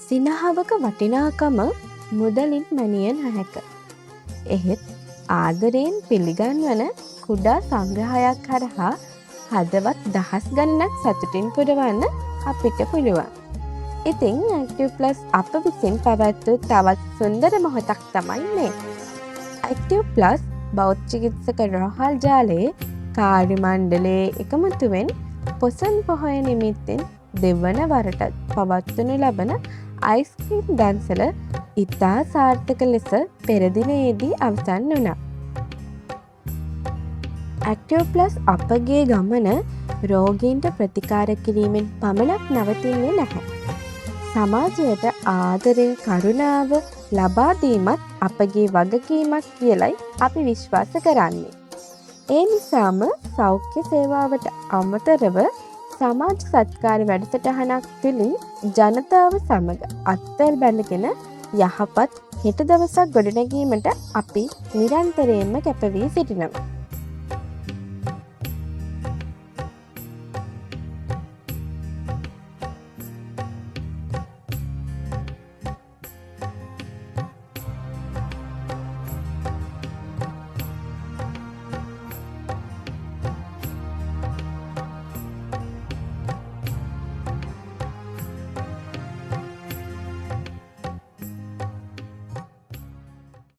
සිනහවක වටිනාකම මුදලින් මැනිය නොහැක. එහෙත් ආදරයෙන් පිළිගන්වන කුඩා සංග්‍රහයක් හරහා හදවත් දහස් ගණනක් සතුටින් පුරවන්න අපිට පුළුවන්. ඉතින් ඇක්ටිව්+ අප විසින් පැවැත්වූ තවත් සුන්දර මොහොතක් තමයි මේ. ඇක්ටිව්+ බෞද්ධ චිකිත්සක රෝහල් ජාලයේ කාර්ය මණ්ඩලයේ එකමුතුවෙන් පොසොන් පොහොය නිමිත්තෙන් දෙවන වරටත් පවත්වනු ලබන අයිස්ක්‍රීම් දන්සල ඉතා සාර්ථක ලෙස පෙරදිනයේදී අවසන් වුණා. ඇක්ටිව්+ අපගේ ගමන රෝගීන්ට ප්‍රතිකාර කිරීමෙන් පමණක් නවතින්නේ නැහැ. සමාජයට ආදරය කරුණාව ලබා දීමත් අපගේ වගකීමක් කියලයි අපි විශ්වාස කරන්නේ. ඒ නිසාම සෞඛ්‍ය සේවාවට අමතරව සමාජ සත්කාර වැඩසටහනක් තුළින් ජනතාව සමග අත්තල් බැඳගෙන යහපත් හෙට දවසක් ගොඩනැගීමට අපි නිරන්තරයෙන්ම කැපවී සිටිනවා.